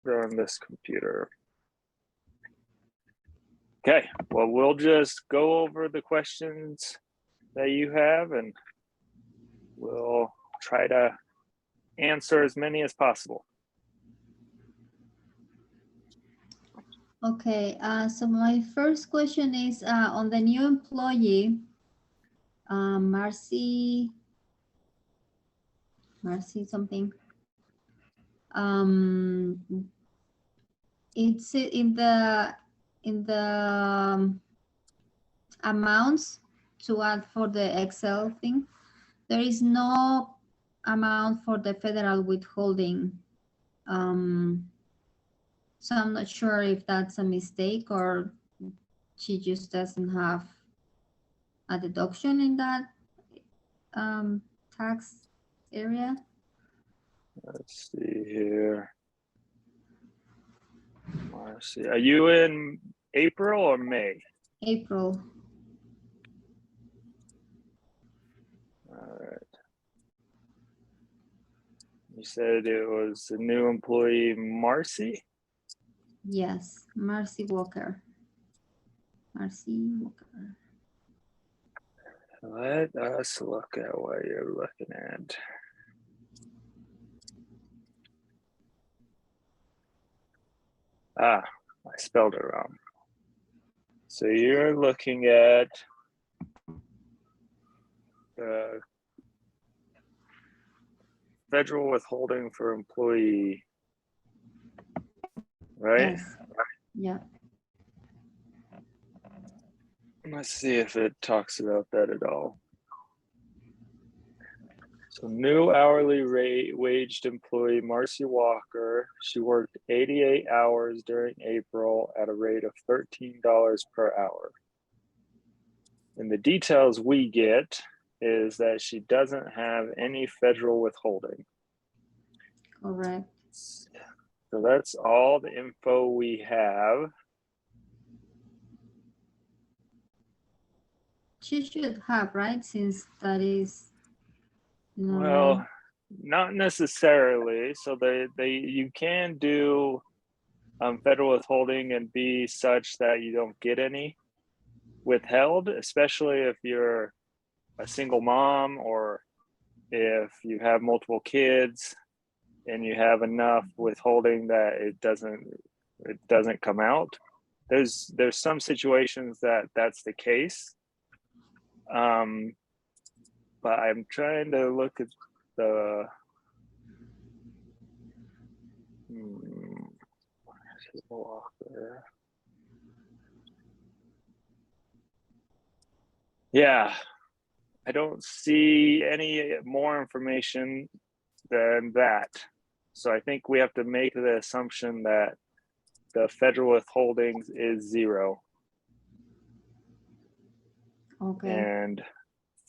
on this computer. Okay, well, we'll just go over the questions that you have and we'll try to answer as many as possible. Okay, so my first question is on the new employee, Marcy something. It's in the amounts to add for the Excel thing. There is no amount for the federal withholding. So I'm not sure if that's a mistake or she just doesn't have a deduction in that tax area. Let's see here. Marcy, are you in April or May? April. All right. You said it was a new employee, Marcy? Yes, Marcy Walker. Marcy Walker. Let us look at what you're looking at. Ah, I spelled it wrong. So you're looking at the federal withholding for employee, right? Yes. Yeah. Let's see if it talks about that at all. So new hourly rate waged employee Marcy Walker. She worked 88 hours during April at a rate of $13 per hour. And the details we get is that she doesn't have any federal withholding. Correct. So that's all the info we have. She should have, right? Since that is. Well, not necessarily. So you can do federal withholding and be such that you don't get any withheld, especially if you're a single mom or if you have multiple kids and you have enough withholding that it doesn't come out. There's some situations that that's the case. But I'm trying to look at the yeah, I don't see any more information than that. So I think we have to make the assumption that the federal withholdings is 0. Okay. And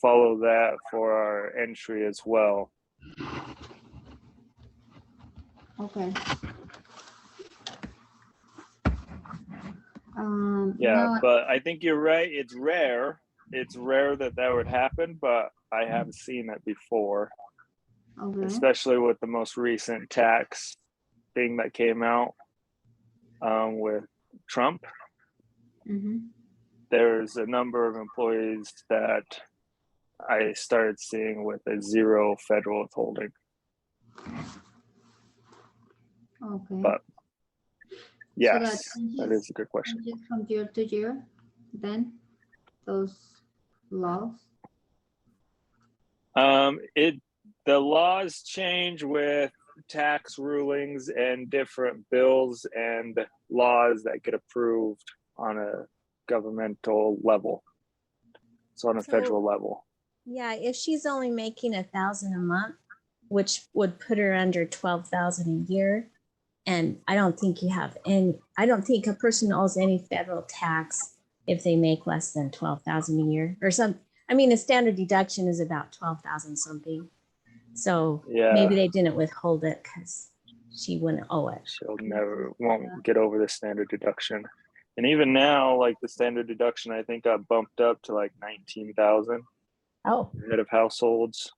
follow that for our entry as well. Okay. Yeah, no, but I think you're right. It's rare. It's rare that would happen, but I have seen it before, okay. especially with the most recent tax thing that came out with Trump. Mm-hmm. There's a number of employees that I started seeing with a 0 federal withholding. Okay. But yes, so that is a good question. From year to year, then those laws. The laws change with tax rulings and different bills and laws that get approved on a governmental level. So on a federal level. Yeah, if she's only making $1,000 a month, which would put her under $12,000 a year, and I don't think a person owes any federal tax if they make less than $12,000 a year or some. I mean, the standard deduction is about $12,000 something. So yeah, maybe they didn't withhold it because she wouldn't owe it. She'll won't get over the standard deduction. And even now, like the standard deduction, I think got bumped up to like 19,000. Oh, Head of households.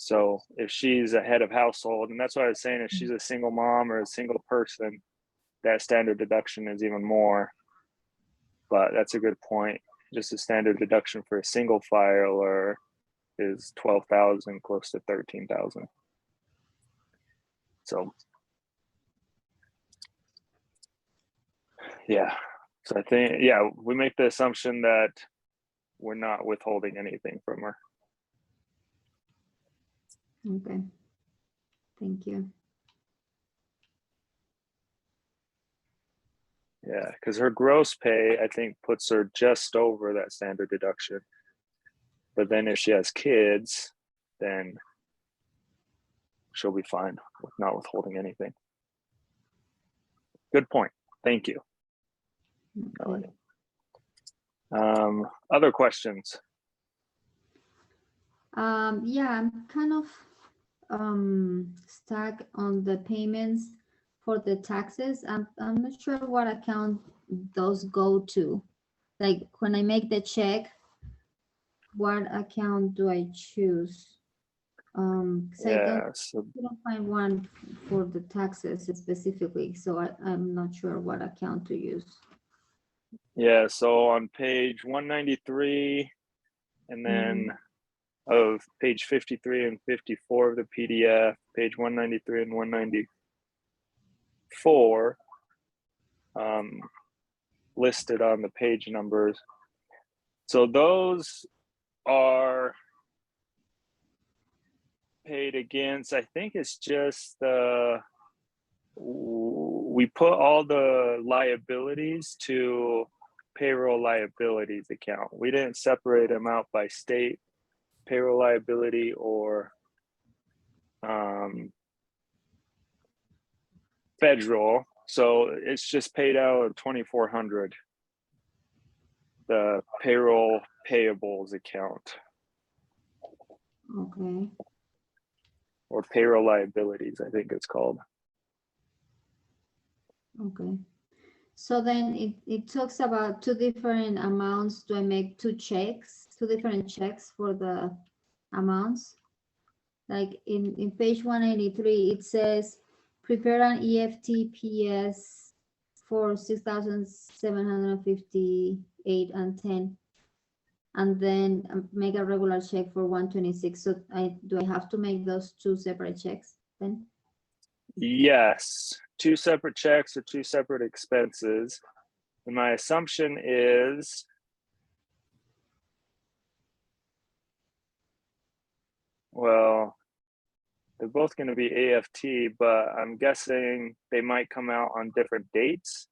So if she's a head of household, and that's what I was saying, if she's a single mom or a single person, that standard deduction is even more. But that's a good point. Just a standard deduction for a single filer is 12,000, close to 13,000. So yeah, so I think, yeah, we make the assumption that we're not withholding anything from her. Okay. Thank you. Yeah, because her gross pay, I think, puts her just over that standard deduction. But then if she has kids, then she'll be fine with not withholding anything. Good point. Thank you. Okay. Other questions? Yeah, I'm kind of stuck on the payments for the taxes. I'm not sure what account those go to. Like when I make the check, what account do I choose? 'Cause Yeah, so I don't find one for the taxes specifically, so I'm not sure what account to use. yeah, so on page 193 and then of page 53 and 54 of the PDF, page 193 and 194 listed on the page numbers. So those are paid against, I think it's just we put all the liabilities to payroll liabilities account. We didn't separate them out by state payroll liability or federal. So it's just paid out of 2,400, the payroll payables account. Okay. Or payroll liabilities, I think it's called. Okay. So then it talks about two different amounts. Do I make two different checks for the amounts? Like in page 183, it says prepare an EFT PS for 6,758 and 10, and then make a regular check for 126. So do I have to make those two separate checks then? Yes, two separate checks or two separate expenses. And my assumption is well, they're both going to be AFT, but I'm guessing they might come out on different dates.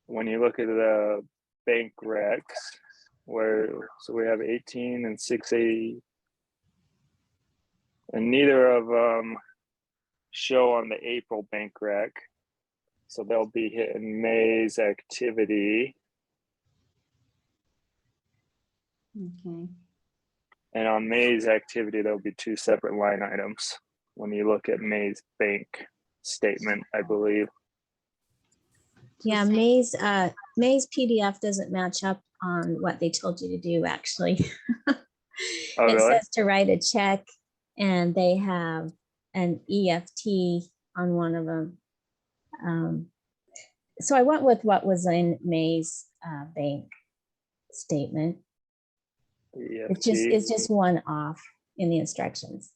When you look at the bank recs, so we have 18 and 680, and neither of them show on the April bank rec. So they'll be hitting May's activity. Okay. And on May's activity, there'll be two separate line items when you look at May's bank statement, I believe. Yeah, May's PDF doesn't match up on what they told you to do, actually. Oh, It really? says to write a check, and they have an EFT on one of them. So I went with what was in May's bank statement. EFT. It's just one off in the instructions.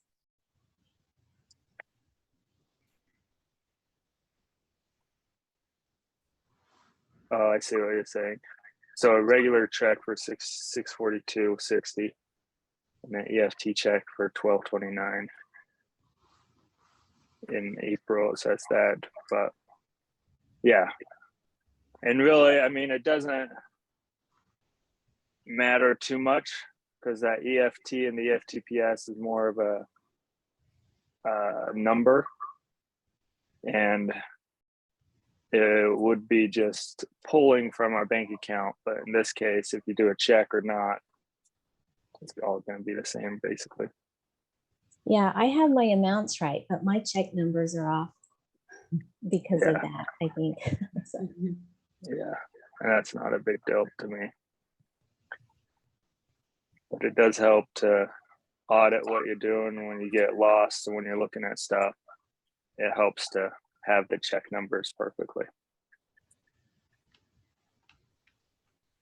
Oh, I see what you're saying. So a regular check for 642.60, and an EFT check for 1229 in April. So that's that. But yeah, and really, I mean, it doesn't matter too much because that EFT and the EFTPS is more of a number, and it would be just pulling from our bank account. But in this case, if you do a check or not, it's all going to be the same basically. Yeah, I have my amounts right, but my check numbers are off because of that, I think. So. Yeah, and that's not a big deal to me. But it does help to audit what you're doing when you get lost and when you're looking at stuff. It helps to have the check numbers perfectly.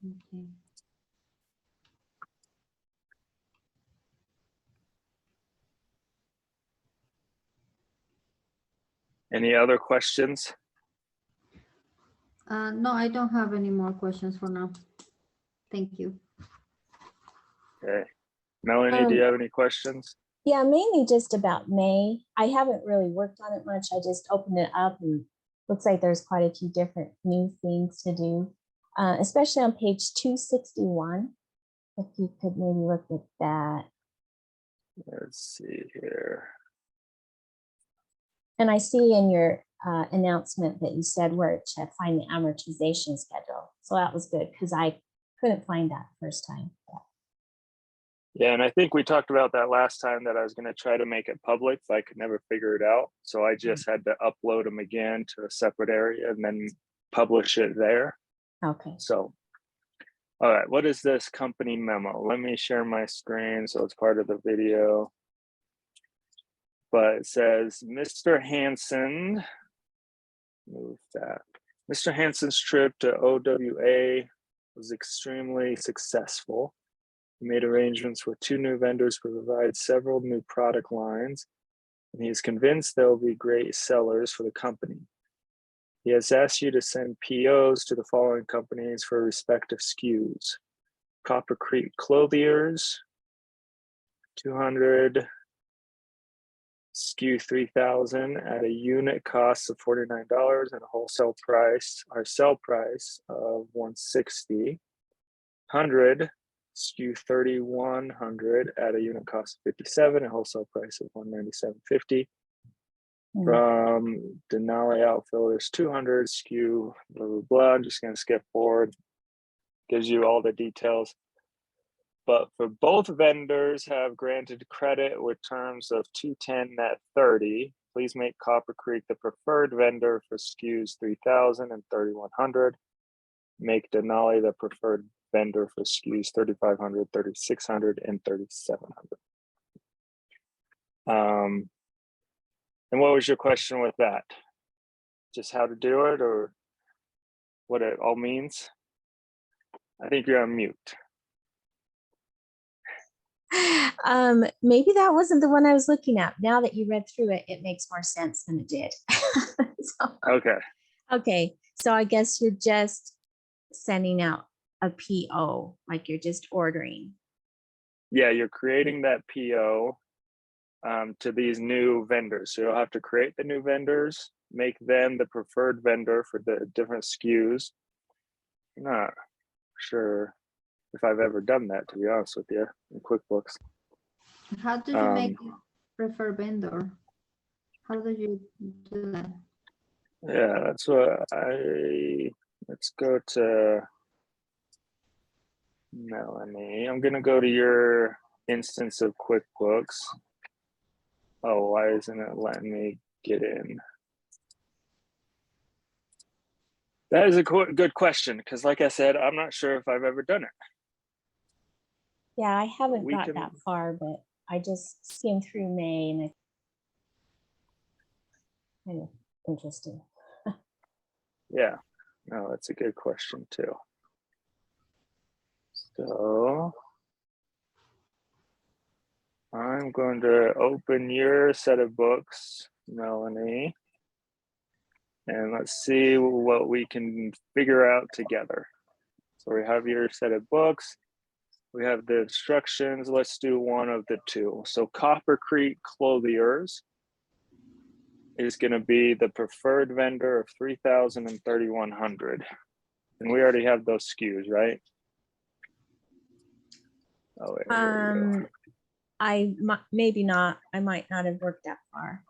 Okay. Any other questions? No, I don't have any more questions for now. Thank you. Okay. Melanie, do you have any questions? Yeah, mainly just about May. I haven't really worked on it much. I just opened it up and looks like there's quite a few different new things to do, especially on page 261. If you could maybe look at that. Let's see here. And I see in your announcement that you said where to find the amortization schedule. So that was good because I couldn't find that first time. Yeah, and I think we talked about that last time, that I was going to try to make it public, but I could never figure it out. So I just had to upload them again to a separate area and then publish it there. Okay. So, all right, what is this company memo? Let me share my screen so it's part of the video. But it says, Mr. Hansen, move that. Mr. Hansen's trip to OWA was extremely successful. He made arrangements with 2 new vendors to provide several new product lines, and he is convinced they'll be great sellers for the company. He has asked you to send POs to the following companies for respective SKUs. Copper Creek Clothiers, 200 SKU 3000 at a unit cost of $49 and a wholesale price, our sell price of $160. 100 SKU 3100 at a unit cost of $57 and wholesale price of $197.50. From Denali Outfitters, 200 SKU blah blah blah. I'm just going to skip forward. Gives you all the details. But for both vendors have granted credit with terms of 210 net 30. Please make Copper Creek the preferred vendor for SKUs 3000 and 3100. Make Denali the preferred vendor for SKUs 3500, 3600, and 3700. And what was your question with that? Just how to do it, or what it all means? I think you're on mute. Maybe that wasn't the one I was looking at. Now that you read through it, it makes more sense than it did. Okay. So I guess you're just sending out a PO, like you're just ordering. Yeah, you're creating that PO to these new vendors. So you'll have to create the new vendors, make them the preferred vendor for the different SKUs. I'm not sure if I've ever done that, to be honest with you, in QuickBooks. How do you make preferred vendor? How do you do that? Yeah, that's what let's go to Melanie. I'm gonna go to your instance of QuickBooks. Oh, why isn't it letting me get in? That is a good question, because like I said, I'm not sure if I've ever done it. Yeah, I haven't got that far, but I just skimmed through May and it's kind of interesting. Yeah, no, that's a good question too. So I'm going to open your set of books, Melanie, and let's see what we can figure out together. So we have your set of books. We have the instructions. Let's do one of the two. So Copper Creek Clothiers is going to be the preferred vendor of 3000 and 3100. And we already have those SKUs, right? Oh, wait, I maybe not. I might not have worked that far.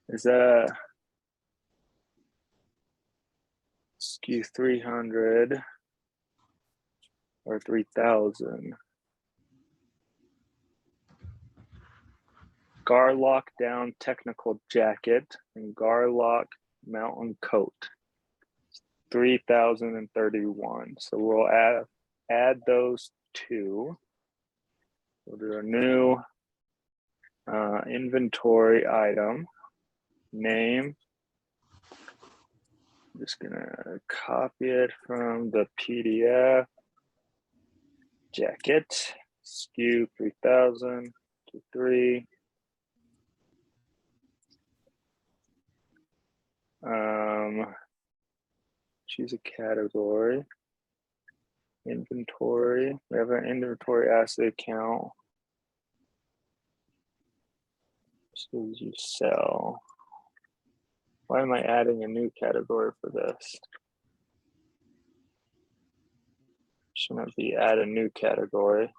Is that SKU 300 or 3000? Garlock down technical jacket and Garlock mountain coat, 3031. So we'll add those two. We'll do a new inventory item name. I'm just gonna copy it from the PDF. Jacket, SKU 3000 to 3. Choose a category. Inventory. We have an inventory asset account. So you sell. Why am I adding a new category for this? Shouldn't be add a new category.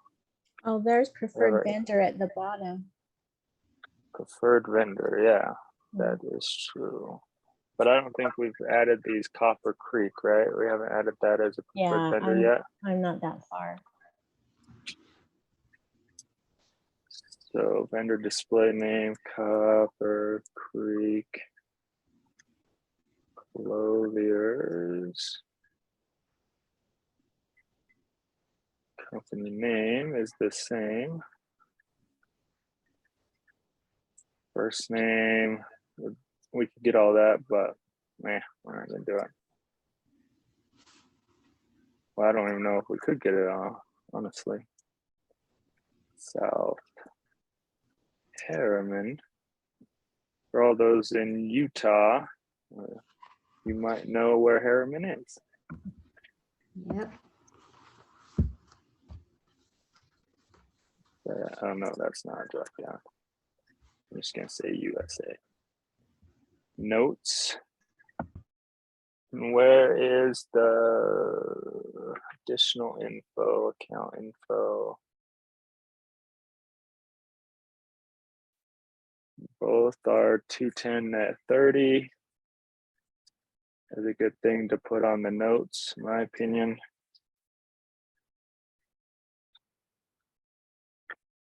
Oh, there's preferred Alright. vendor at the bottom. Preferred vendor, yeah, that is true. But I don't think we've added these Copper Creek, right? We haven't added that as a preferred Yeah, vendor yet. I'm not that far. So vendor display name, Copper Creek Clothiers. Company name is the same. First name, we could get all that, but we're not gonna do it. Well, I don't even know if we could get it all, honestly. South Harriman. For all those in Utah, you might know where Harriman is. Yep. Oh no, that's not a drop down. I'm just gonna say USA. Notes. And where is the additional info, account info? Both are 210 net 30. Is a good thing to put on the notes, in my opinion.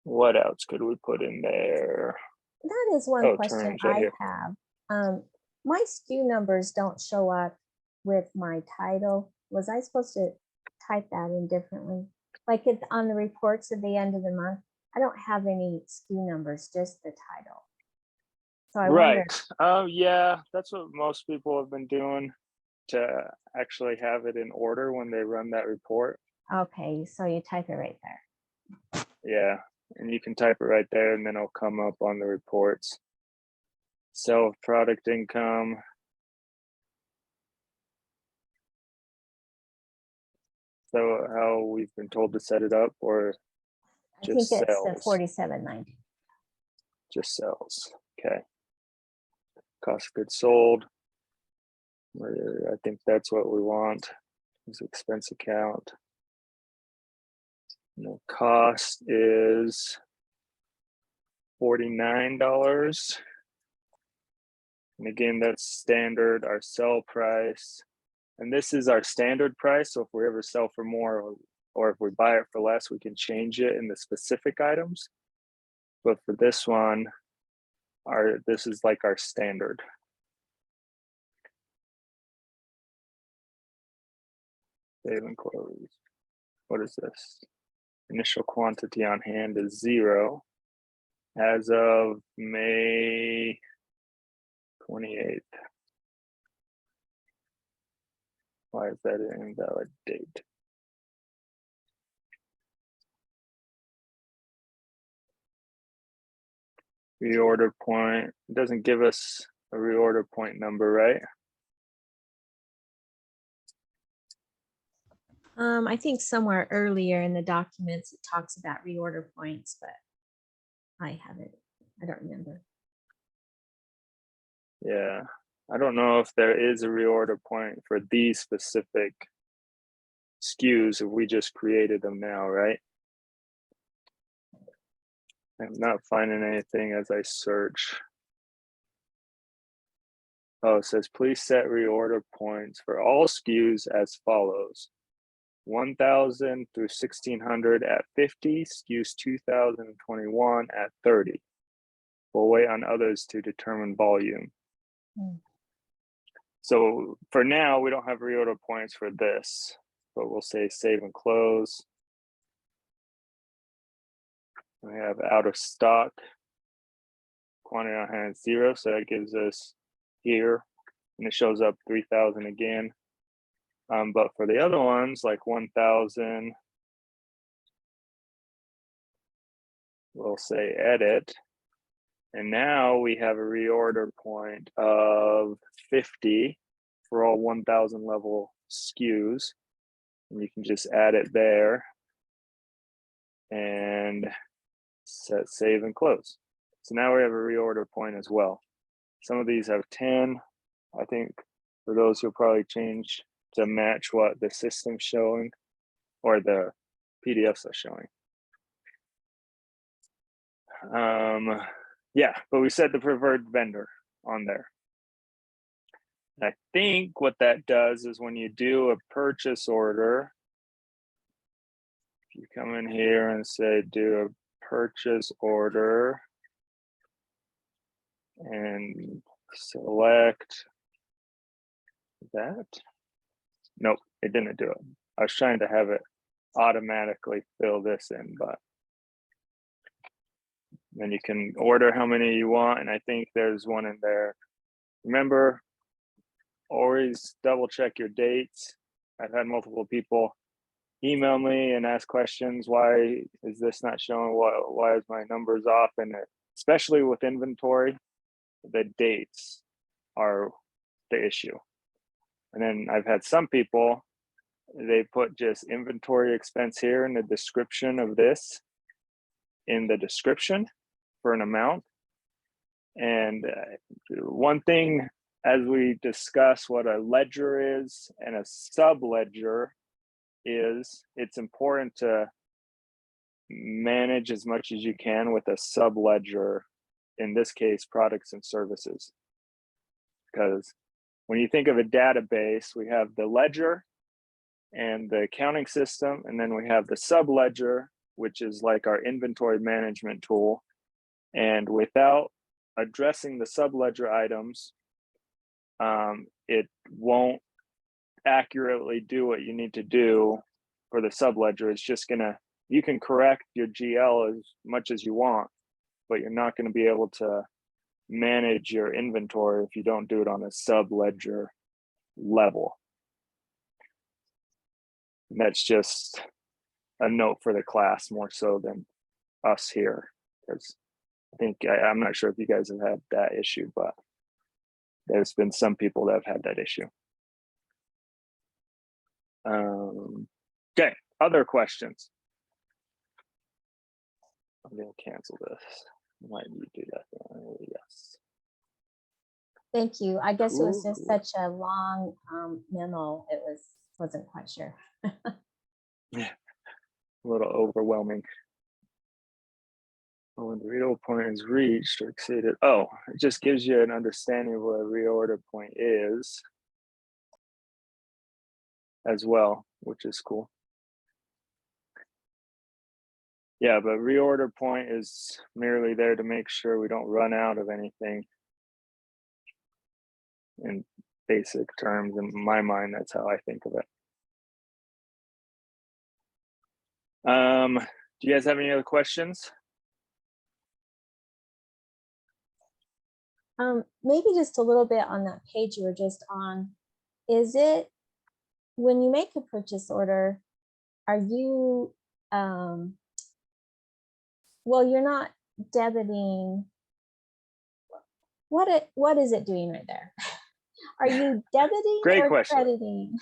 What else could we put in there? That is one Oh, question terms right I here. have. My SKU numbers don't show up with my title. Was I supposed to type that in differently? Like it's on the reports at the end of the month, I don't have any SKU numbers, just the title. So I wonder, Right. Yeah, that's what most people have been doing to actually have it in order when they run that report. okay, so you type it right there. Yeah, and you can type it right there and then it'll come up on the reports. Sell product income. So how we've been told to set it up, or I think it's just the sales? 47.90. Just sales. Okay. Cost of goods sold. I think that's what we want. Is expense account. And the cost is $49. And again, that's standard, our sell price. And this is our standard price. So if we ever sell for more or if we buy it for less, we can change it in the specific items. But for this one, this is like our standard. Save and close. What is this? Initial quantity on hand is 0 as of May 28th. Why is that an invalid date? Reorder point, it doesn't give us a reorder point number, right? I think somewhere earlier in the documents, it talks about reorder points, but I haven't, I don't remember. Yeah, I don't know if there is a reorder point for these specific SKUs if we just created them now, right? I'm not finding anything as I search. Oh, it says please set reorder points for all SKUs as follows. 1,000 through 1,600 at 50, SKUs 2021 at 30. We'll wait on others to determine volume. So for now, we don't have reorder points for this. but we'll say save and close. We have out of stock, quantity on hand 0, so that gives us here, and it shows up 3,000 again. But for the other ones, like 1,000, we'll say edit, and now we have a reorder point of 50 for all 1,000 level SKUs, and you can just add it there and set save and close. So now we have a reorder point as well. Some of these have 10. I think for those who'll probably change to match what the system's showing or the PDFs are showing. Yeah, but we set the preferred vendor on there. I think what that does is when you do a purchase order, if you come in here and say do a purchase order and select that. Nope, it didn't do it. I was trying to have it automatically fill this in, but then you can order how many you want, and I think there's one in there. Remember, always double check your dates. I've had multiple people email me and ask questions. Why is this not showing? Why is my numbers off? And especially with inventory, the dates are the issue. And then I've had some people, they put just inventory expense here in the description of this, in the description for an amount. And one thing, as we discuss what a ledger is and a sub ledger is, it's important to manage as much as you can with a sub ledger, in this case, products and services. Because when you think of a database, we have the ledger and the accounting system, and then we have the sub ledger, which is like our inventory management tool. And without addressing the sub ledger items, it won't accurately do what you need to do for the sub ledger. It's just gonna, you can correct your GL as much as you want, but you're not going to be able to manage your inventory if you don't do it on a sub ledger level. And that's just a note for the class more so than us here, because I think I'm not sure if you guys have had that issue, but there's been some people that have had that issue. Okay, other questions? I'm going to cancel this. Why do you do that? Yes. Thank you. I guess it was just Cool. such a long memo. It wasn't quite sure. Yeah, a little overwhelming. When the reorder point is reached or exceeded, oh, it just gives you an understanding of what a reorder point is as well, which is cool. Yeah, but reorder point is merely there to make sure we don't run out of anything. In basic terms, in my mind, that's how I think of it. Do you guys have any other questions? Maybe just a little bit on that page you were just on. Is it, when you make a purchase order, are you, well, you're not debiting, what is it doing right there? Are you debiting Great or question. crediting?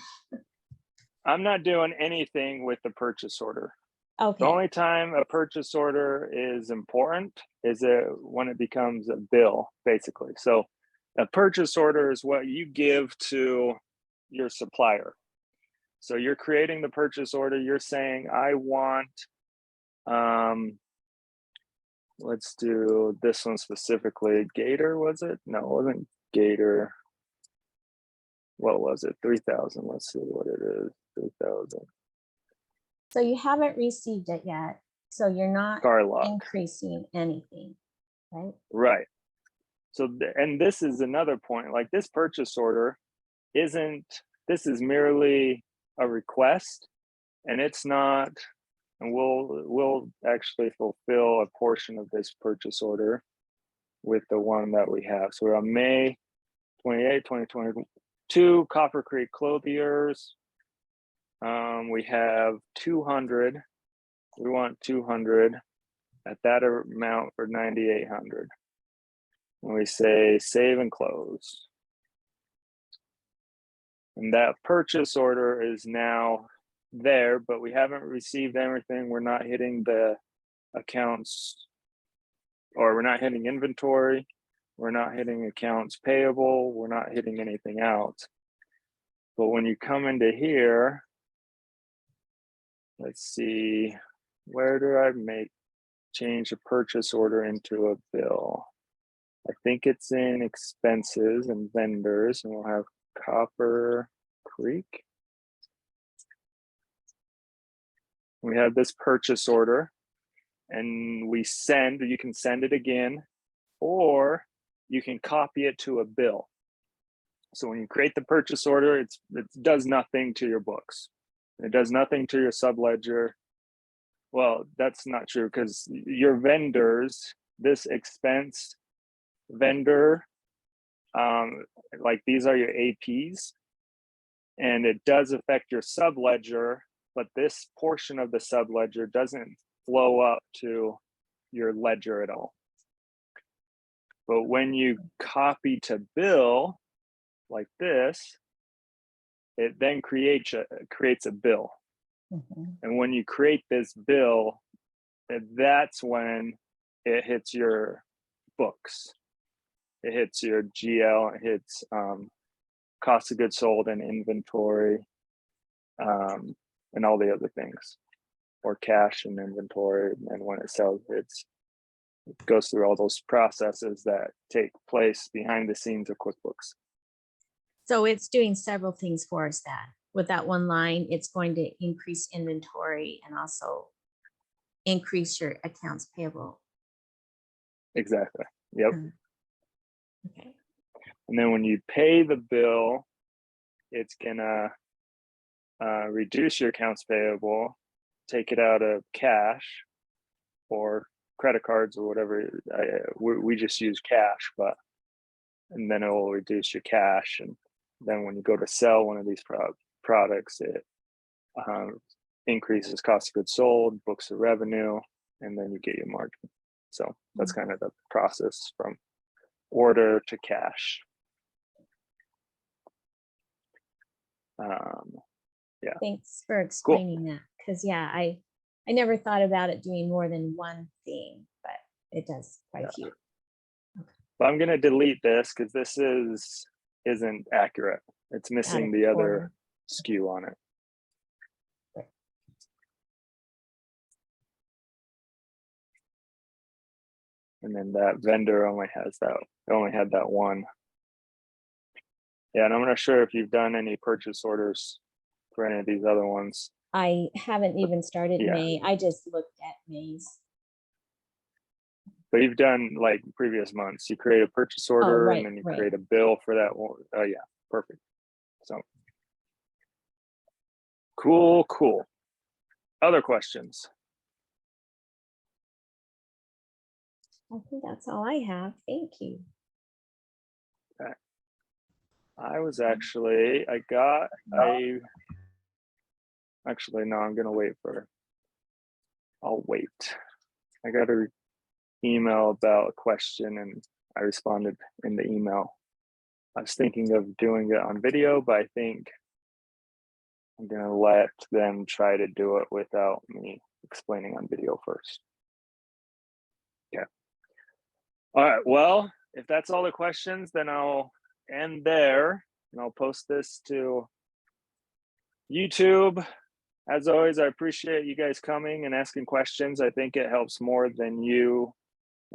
I'm not doing anything with the purchase order. Okay. The only time a purchase order is important is when it becomes a bill, basically. So a purchase order is what you give to your supplier. So you're creating the purchase order. You're saying, I want, let's do this one specifically. Gator, was it? No, it wasn't Gator. What was it? 3,000. Let's see what it is. 3,000. So you haven't received it yet. So you're not Carlock. increasing anything, right? Right. So, and this is another point, like this purchase order isn't, this is merely a request, and it's not, and we'll actually fulfill a portion of this purchase order with the one that we have. So we're on May 28, 2022, Copper Creek Clothiers. We have 200. We want 200 at that amount for 9,800. And we say save and close. And that purchase order is now there, but we haven't received everything. We're not hitting the accounts, or we're not hitting inventory. We're not hitting accounts payable. We're not hitting anything else. But when you come into here, let's see, where do I change a purchase order into a bill? I think it's in expenses and vendors, and we'll have Copper Creek. We have this purchase order, and you can send it again, or you can copy it to a bill. So when you create the purchase order, it does nothing to your books. It does nothing to your subledger. Well, that's not true, because your vendors, this expense vendor, like these are your APs, and it does affect your subledger, but this portion of the subledger doesn't flow up to your ledger at all. But when you copy to bill like this, it then creates a bill. And when you create this bill, that's when it hits your books. It hits your GL, it hits cost of goods sold and inventory, and all the other things, or cash and inventory. And when it sells, it goes through all those processes that take place behind the scenes of QuickBooks. So it's doing several things for us that with that one line, it's going to increase inventory and also increase your accounts payable. Exactly. Yep. Okay. And then when you pay the bill, it's gonna reduce your accounts payable, take it out of cash or credit cards or whatever. We just use cash, and then it will reduce your cash. And then when you go to sell one of these products, it increases cost of goods sold, books of revenue, and then you get your margin. So that's kind of the process from order to cash. Yeah. Thanks for explaining that, because I never thought about it doing more than one thing, but it does quite a few. But I'm gonna delete this because this isn't accurate. It's missing the other SKU on it. And then that vendor only had that one. Yeah, and I'm not sure if you've done any purchase orders for any of these other ones. I haven't even started May. I just looked at May's. But you've done like previous months. You create a purchase order, right, and then you create a bill for that one. Oh yeah, perfect. So cool. Other questions? I think that's all I have. Thank you. Okay. Actually, no, I'm gonna wait I'll wait. I got an email about a question, and I responded in the email. I was thinking of doing it on video, but I think I'm gonna let them try to do it without me explaining on video first. Yeah. All right, well, if that's all the questions, then I'll end there, and I'll post this to YouTube. As always, I appreciate you guys coming and asking questions. I think it helps more than it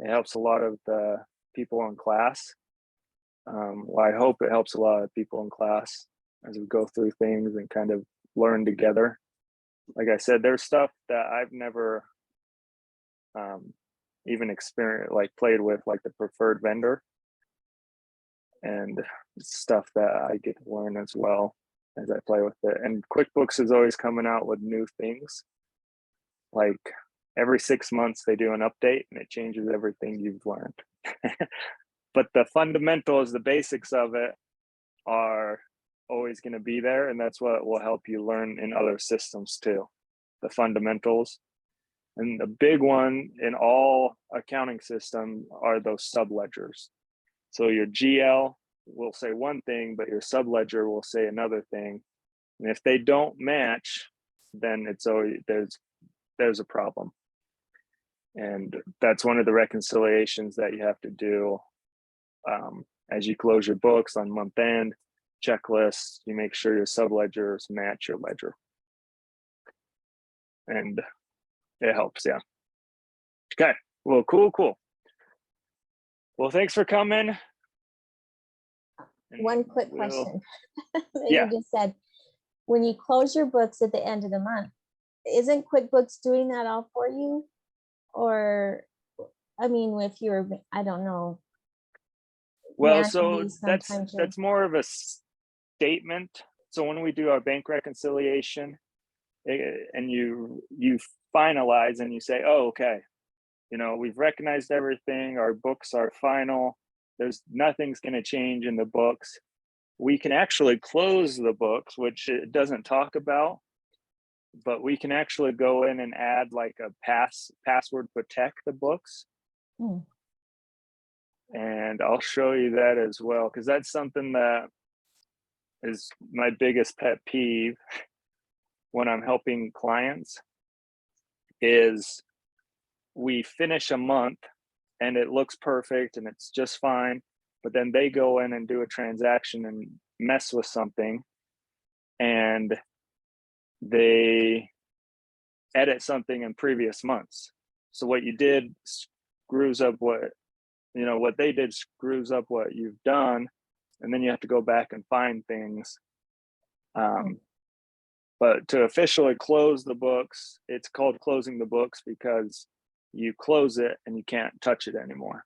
helps a lot of the people in class. Well, I hope it helps a lot of people in class as we go through things and kind of learn together. Like I said, there's stuff that I've never even experienced, like played with, like the preferred vendor, and stuff that I get to learn as well. as I play with it. And QuickBooks is always coming out with new things. Like every 6 months they do an update and it changes everything you've learned. But the fundamentals, the basics of it are always going to be there, and that's what will help you learn in other systems too, the fundamentals. And the big one in all accounting systems are those subledgers. So your GL will say one thing, but your subledger will say another thing. And if they don't match, then it's always there's a problem. And that's one of the reconciliations that you have to do as you close your books on month end checklists. You make sure your subledgers match your ledger, and it helps. Yeah. Okay. Well, cool. Well, thanks for coming. And One quick we'll- question. Yeah. You just said, when you close your books at the end of the month, isn't QuickBooks doing that all for you? Or, I mean, if you're, I don't know. Well, so manually sometimes you're- that's more of a statement. So when we do our bank reconciliation, and you finalize and you say, oh, okay, we've recognized everything, our books are final, there's nothing's going to change in the books. We can actually close the books, which it doesn't talk about, but we can actually go in and add like a password protect the books. Hmm. And I'll show you that as well, because that's something that is my biggest pet peeve when I'm helping clients. Is we finish a month and it looks perfect and it's just fine, but then they go in and do a transaction and mess with something, and they edit something in previous months. So what you did screws up what they did screws up what you've done, and then you have to go back and find things. But to officially close the books, it's called closing the books because you close it and you can't touch it anymore.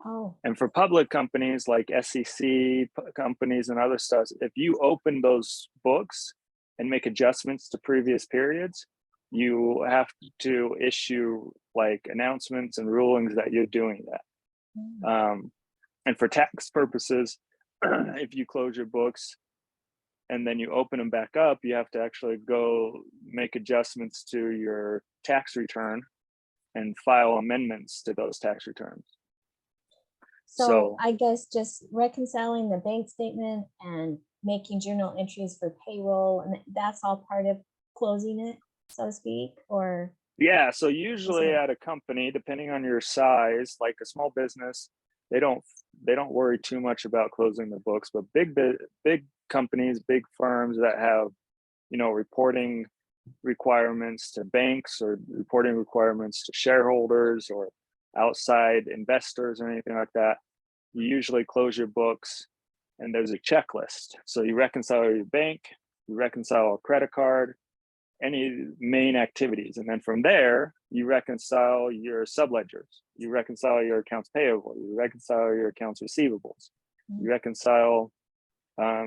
Oh, And for public companies like SEC companies and other stuff, if you open those books and make adjustments to previous periods, you have to issue like announcements and rulings that you're doing that. And for tax purposes, if you close your books and then you open them back up, you have to actually go make adjustments to your tax return and file amendments to those tax returns. so I guess just reconciling the bank statement and making journal entries for payroll, and that's all part of closing it, so to speak, or? Yeah, so usually it- at a company, depending on your size, like a small business, they don't worry too much about closing the books, but big companies, big firms that have, reporting requirements to banks or reporting requirements to shareholders or outside investors or anything like that, you usually close your books and there's a checklist. So you reconcile your bank, you reconcile a credit card, any main activities. And then from there, you reconcile your subledgers, you reconcile your accounts payable, you reconcile your accounts receivables, you reconcile,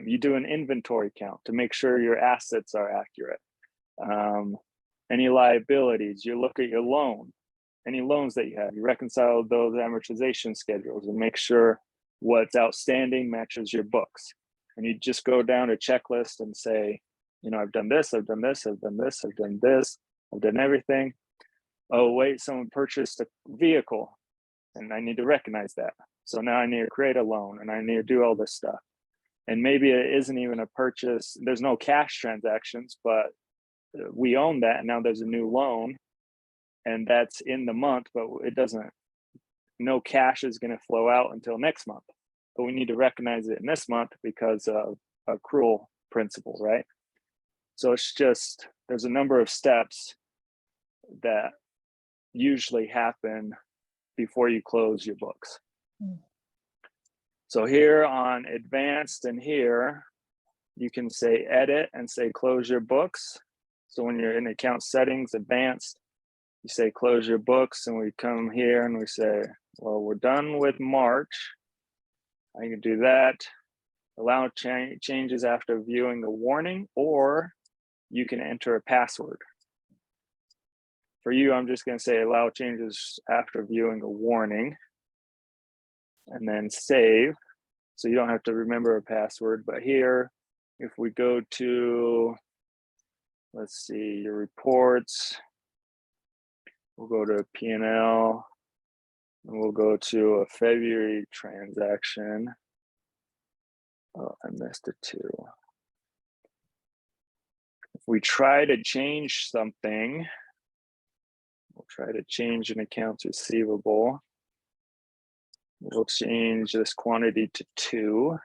you do an inventory count to make sure your assets are accurate. Any liabilities, you look at your loan, any loans that you have, you reconcile those amortization schedules and make sure what's outstanding matches your books. And you just go down a checklist and say, I've done this, I've done this, I've done this, I've done this, I've done everything. Oh, wait, someone purchased a vehicle and I need to recognize that. So now I need to create a loan and I need to do all this stuff. And maybe it isn't even a purchase. There's no cash transactions, but we own that. And now there's a new loan and that's in the month, but no cash is going to flow out until next month. But we need to recognize it in this month because of accrual principle, right? So it's just, there's a number of steps that usually happen before you close your books. So here on advanced and here, you can say edit and say close your books. So when you're in account settings, advanced, you say close your books, and we come here and we say, well, we're done with March. I can do that. allow changes after viewing a warning, or you can enter a password. For you, I'm just going to say allow changes after viewing a warning, and then save. So you don't have to remember a password. But here, if we go to, let's see, your reports, we'll go to P&L, and we'll go to a February transaction. Oh, I missed it too. If we try to change something, we'll try to change an accounts receivable. We'll change this quantity to 2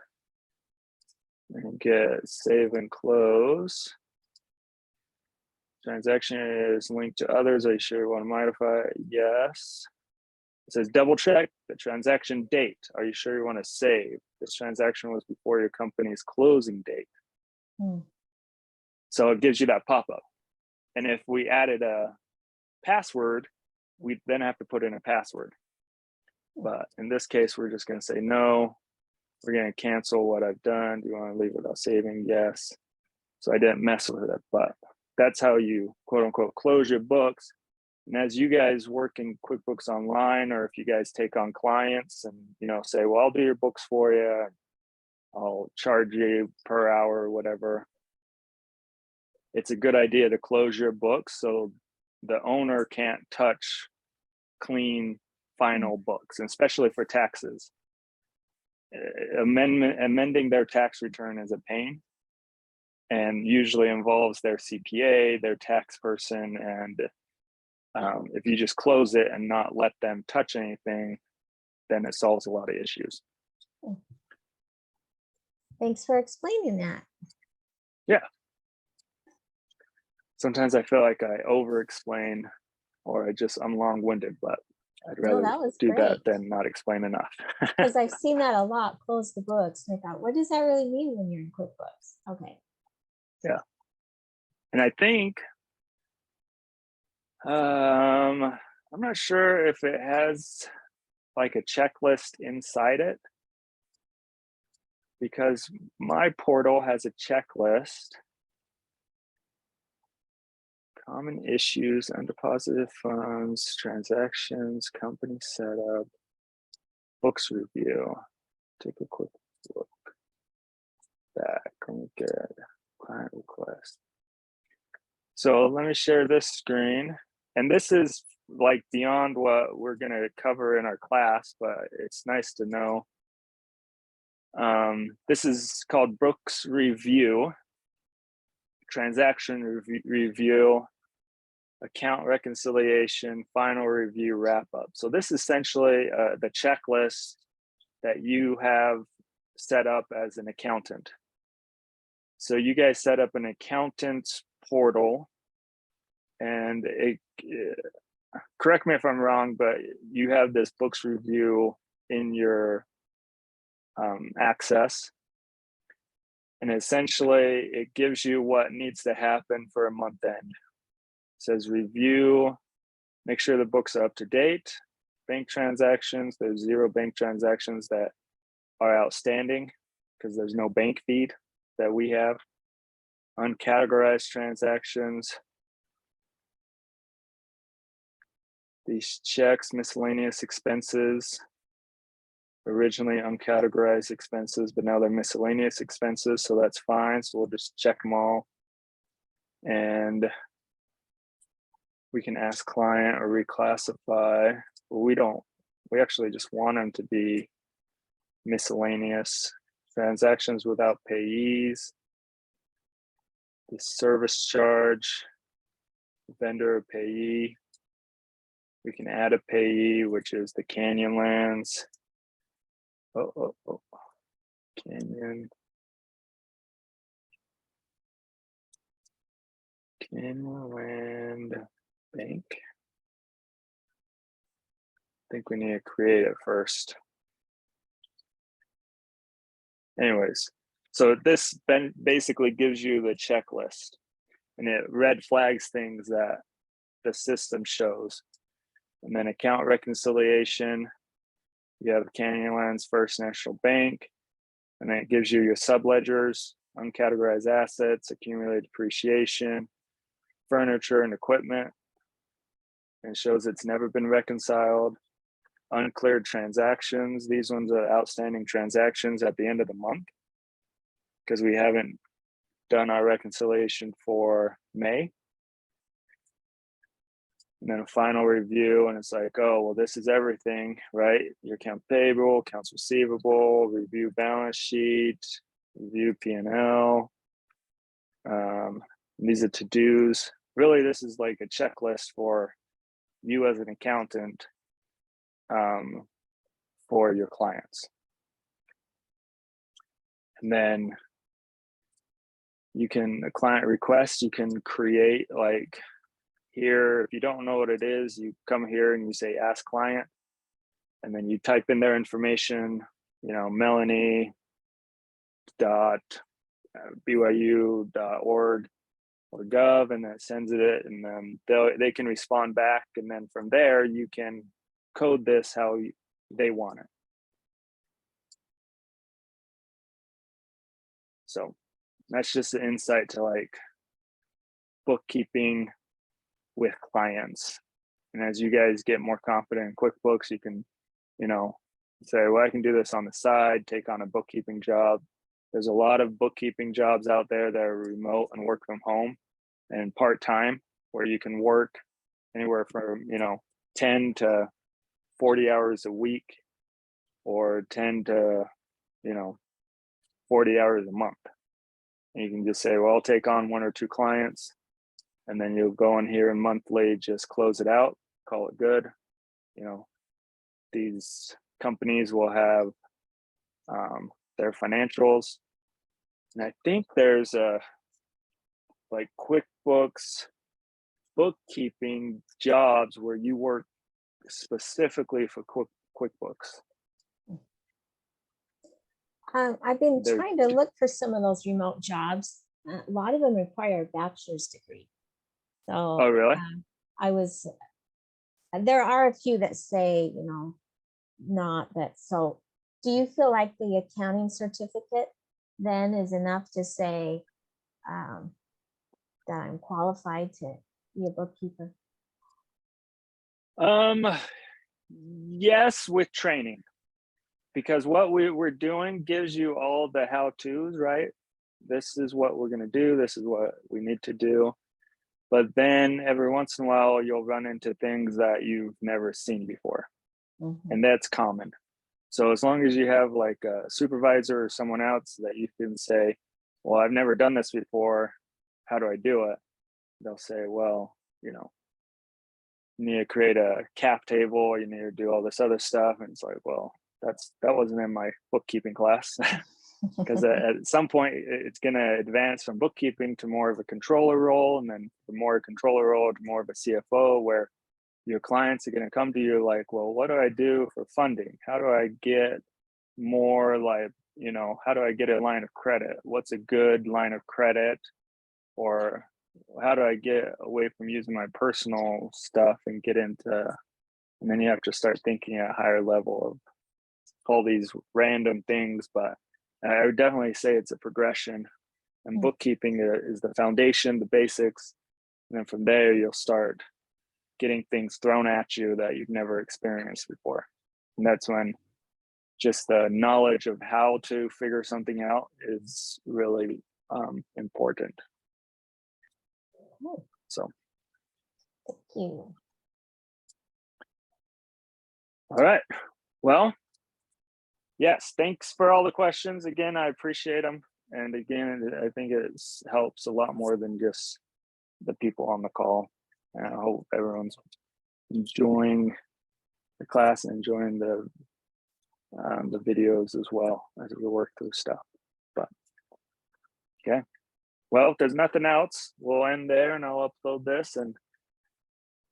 and get save and close. Transaction is linked to others. Are you sure you want to modify? Yes. It says double check the transaction date. Are you sure you want to save? This transaction was before your company's closing date. So it gives you that pop-up. And if we added a password, we then have to put in a password. But in this case, we're just going to say no. We're going to cancel what I've done. Do you want to leave without saving? Yes. So I didn't mess with it, but that's how you quote unquote close your books. And as you guys work in QuickBooks Online, or if you guys take on clients and, you know, say, well, I'll do your books for you, I'll charge you per hour or whatever. It's a good idea to close your books so the owner can't touch clean final books, and especially for taxes. Amending their tax return is a pain, and usually involves their CPA, their tax person, and if you just close it and not let them touch anything, then it solves a lot of issues. Thanks for explaining that. Yeah. Sometimes I feel like I over-explain, or I'm long-winded, but I'd rather do that than not explain enough. Because I've seen that a lot, close the books. And I thought, what does that really mean when you're in QuickBooks? Okay. Yeah. And I think, I'm not sure if it has like a checklist inside it, because my portal has a checklist. Common issues, undeposited funds, transactions, company setup, books review. Take a quick look back. Let me get client request. So let me share this screen. And this is like beyond what we're going to cover in our class, but it's nice to know. This is called books review, transaction review, account reconciliation, final review, wrap up. So this is essentially the checklist that you have set up as an accountant. So you guys set up an accountant's portal, and correct me if I'm wrong, but you have this books review in your access. And essentially it gives you what needs to happen for a month end. It says review, make sure the books are up to date, bank transactions, there's 0 bank transactions that are outstanding because there's no bank feed that we have. Uncategorized transactions, these checks, miscellaneous expenses, originally uncategorized expenses, but now they're miscellaneous expenses, so that's fine. So we'll just check them all. And we can ask client or reclassify. We actually just want them to be miscellaneous. Transactions without payees, the service charge, vendor payee. We can add a payee, which is the Canyonlands. Canyonland Bank. I think we need to create it first. Anyways, so this basically gives you the checklist, and it red flags things that the system shows. And then account reconciliation, you have Canyonlands First National Bank. And then it gives you your subledgers, uncategorized assets, accumulated depreciation, furniture and equipment. And it shows it's never been reconciled. Uncleared transactions. These ones are outstanding transactions at the end of the month because we haven't done our reconciliation for May. And then a final review, and it's like, oh, well, this is everything, right? Your account payable, accounts receivable, review balance sheet, review P&L. These are to-dos. Really, this is like a checklist for you as an accountant for your clients. And then you can, a client request, you can create like here, if you don't know what it is, you come here and you say ask client, and then you type in their information, you know, melanie.byu.org or gov, and then it sends it, and then they can respond back, and then from there you can code this how they want it. So that's just an insight to like bookkeeping with clients. And as you guys get more confident in QuickBooks, you can, you know, say, well, I can do this on the side, take on a bookkeeping job. There's a lot of bookkeeping jobs out there that are remote and work from home and part-time, where you can work anywhere from, you know, 10 to 40 hours a week, or 10 to, you know, 40 hours a month. And you can just say, well, I'll take on 1 or 2 clients, and then you'll go in here and monthly just close it out, call it good. You know, these companies will have their financials. And I think there's a like QuickBooks bookkeeping jobs where you work specifically for QuickBooks. I've been They're- trying to look for some of those remote jobs. A lot of them require a bachelor's degree. So Oh, really? there are a few that say, you know, not that. So do you feel like the accounting certificate then is enough to say that I'm qualified to be a bookkeeper? Yes, with training, because what we're doing gives you all the how-tos, right? This is what we're going to do. This is what we need to do. But then every once in a while, you'll run into things that you've never seen before. Mm-hmm. And that's common. So as long as you have like a supervisor or someone else that you can say, well, I've never done this before, how do I do it? They'll say, well, you know, you need to create a cap table, you need to do all this other stuff. And it's like, well, that wasn't in my bookkeeping class. Because at some point it's going to advance from bookkeeping to more of a controller role, and then the more controller role to more of a CFO, where your clients are going to come to you like, well, what do I do for funding? How do I get more, like, you know, how do I get a line of credit? What's a good line of credit? Or how do I get away from using my personal stuff and get into, and then you have to start thinking at a higher level of all these random things. But I would definitely say it's a progression, and bookkeeping is the foundation, the basics. And then from there, you'll start getting things thrown at you that you've never experienced before. And that's when just the knowledge of how to figure something out is really important. So, Thank you. All right. Well, yes, thanks for all the questions. Again, I appreciate them. And again, I think it helps a lot more than just the people on the call. And I hope everyone's enjoying the class and enjoying the videos as well as we work through stuff. But okay. Well, if there's nothing else, we'll end there and I'll upload this, and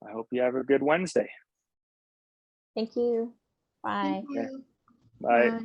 I hope you have a good Wednesday. Thank you. Bye. Thank you. Bye. Bye.